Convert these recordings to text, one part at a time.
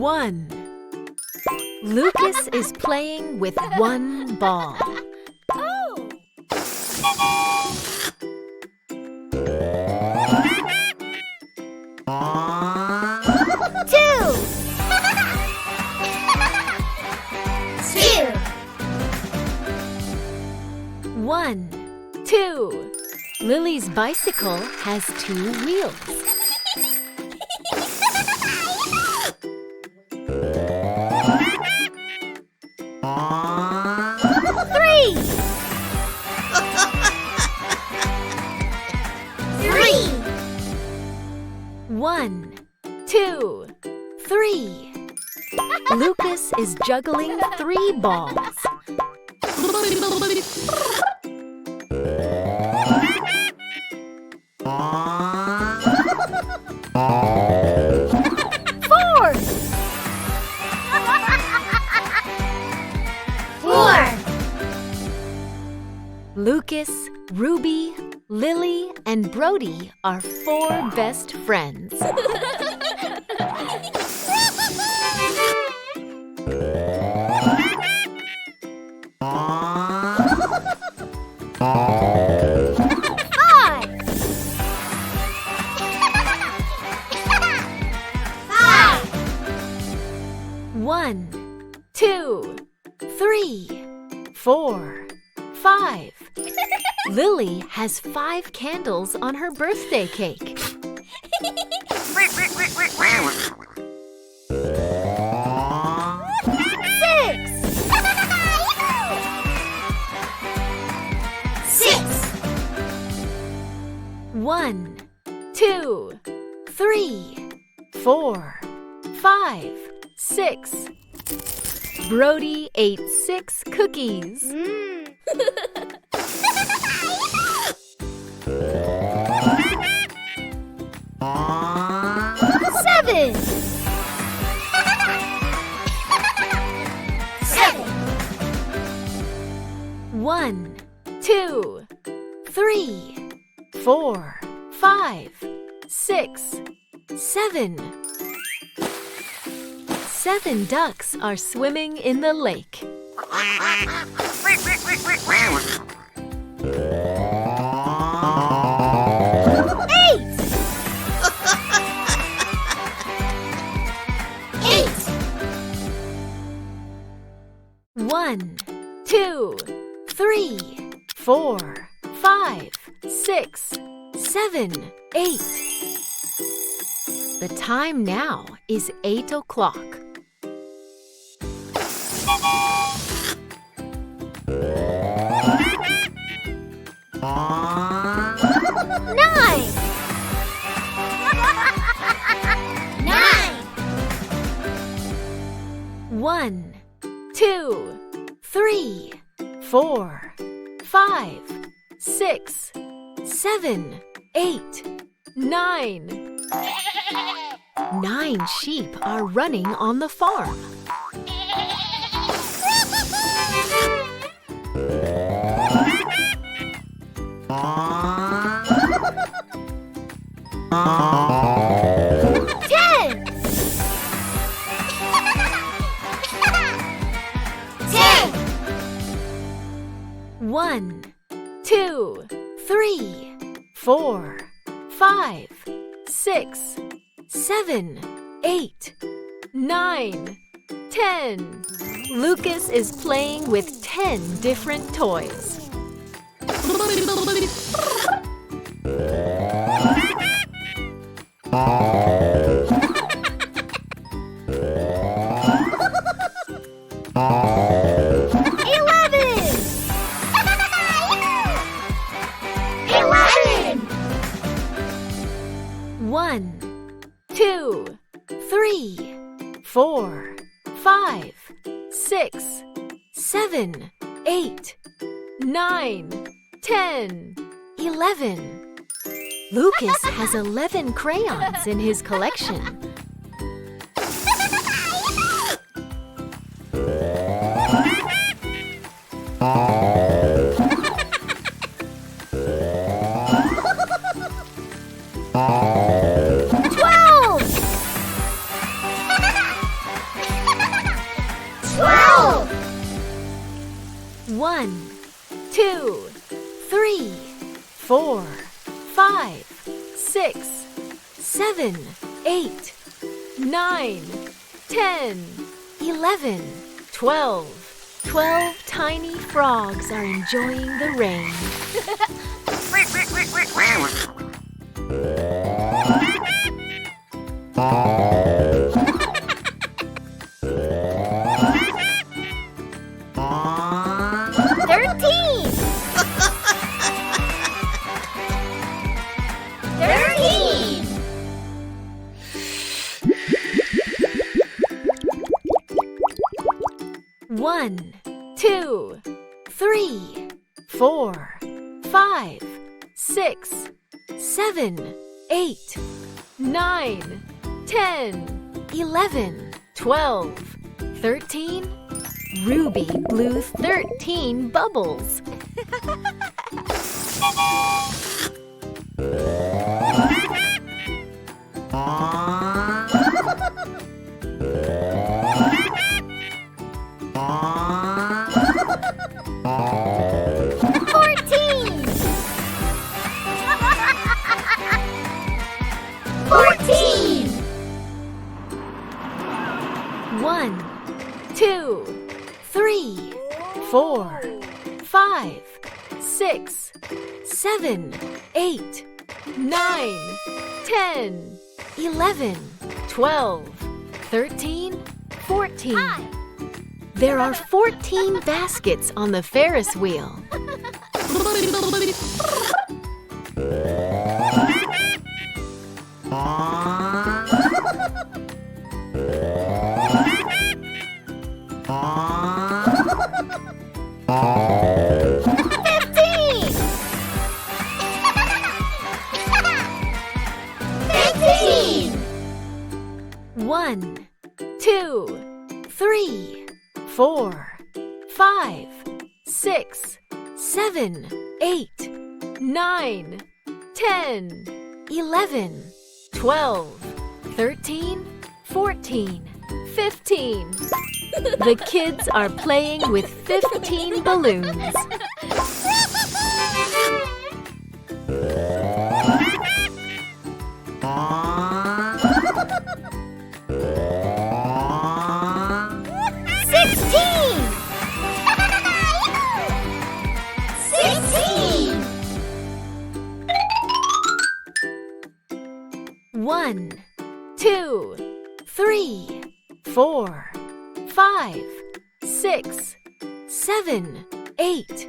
1. Lucas is playing with one ball. Oh! 2. 1, 2. Lily's bicycle has 2 wheels. 3. 1, 2, 3. Lucas is juggling 3 balls. 4. 4. Lucas, Ruby, Lily, and Brody are 4 best friends. 1, 2, 3, 4, 5. Lily has 5 candles on her birthday cake. 1, 2, 3, 4, 5, 6. Brody ate 6 cookies. 7. 1, 2, 3, 4, 5, 6, 7. 7 ducks are swimming in the lake. 1, 2, 3, 4, 5, 6, 7, 8. The time now is 8 o'clock. 1, 2, 3, 4, 5, 6, 7, 8, 9. 9 sheep are running on the farm. 10. 1, 2, 3, 4, 5, 6, 7, 8, 9, 10. Lucas is playing with 10 different toys. 1, 2, 3, 4, 5, 6, 7, 8, 9, 10, 11. Lucas has 11 crayons in his collection. 12. 4, 5, 6, 7, 8, 9, 10, 11, 12. 12 tiny frogs are enjoying the rain. 13. 13. 1, 2, 3, 4, 5, 6, 7, 8, 9, 10, 11, 12, 13. Ruby blew 13 bubbles. 14. 1, 2, 3, 4, 5, 6, 7, 8, 9, 10, 11, 12, 13, 14. There are 14 baskets on the Ferris wheel. 1, 2, 3, 4, 5, 6, 7, 8, 9, 10, 11, 12, 13, 14, 15. The kids are playing with 15 balloons. 1, 2, 3, 4, 5, 6, 7, 8,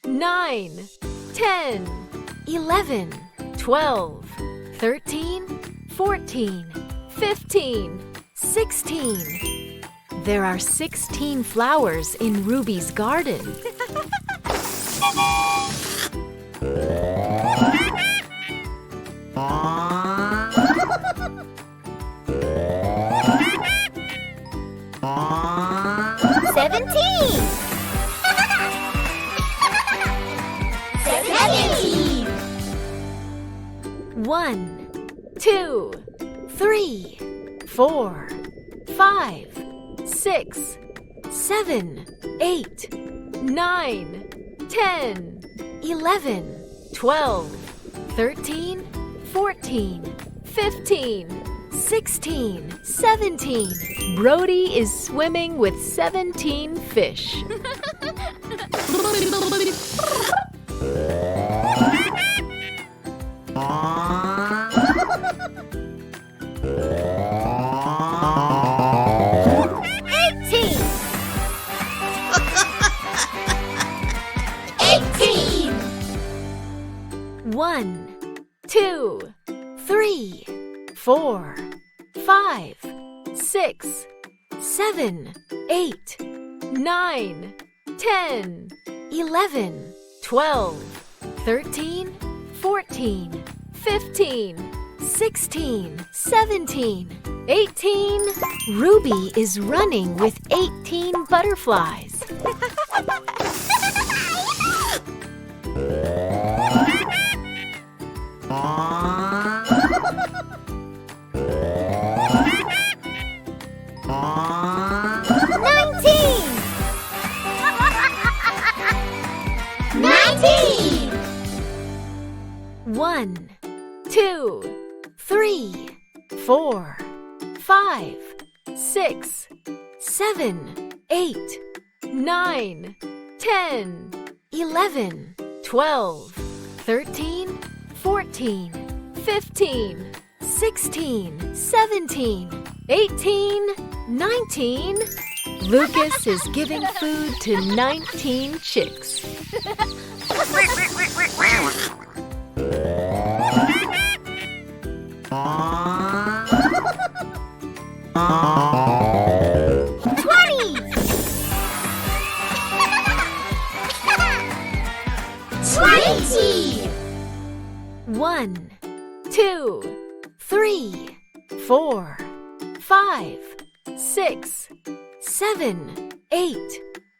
9, 10, 11, 12, 13, 14, 15, 16. There are 16 flowers in Ruby's garden. 17. 1, 2, 3, 4, 5, 6, 7, 8, 9, 10, 11, 12, 13, 14, 15, 16, 17. Brody is swimming with 17 fish. 18. 1, 2, 3, 4, 5, 6, 7, 8, 9, 10, 11, 12, 13, 14, 15, 16, 17, 18. Ruby is running with 18 butterflies. 19. 1, 2, 3, 4, 5, 6, 7, 8, 9, 10, 11, 12, 13, 14, 15, 16, 17, 18, 19. Lucas is giving food to 19 chicks. 20. 1, 2, 3, 4, 5, 6, 7, 8,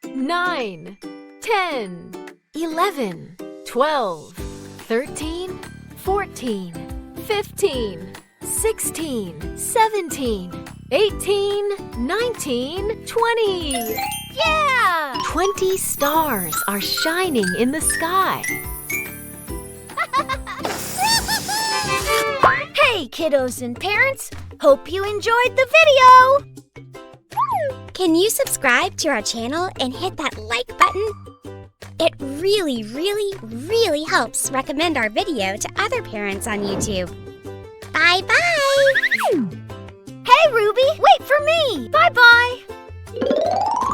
9, 10, 11, 12, 13, 14, 15, 16, 17, 18, 19, 20. Yeah! 20 stars are shining in the sky. Hey, kiddos and parents! Hope you enjoyed the video! Can you subscribe to our channel and hit that like button? It really, really, really helps recommend our video to other parents on YouTube. Bye-bye!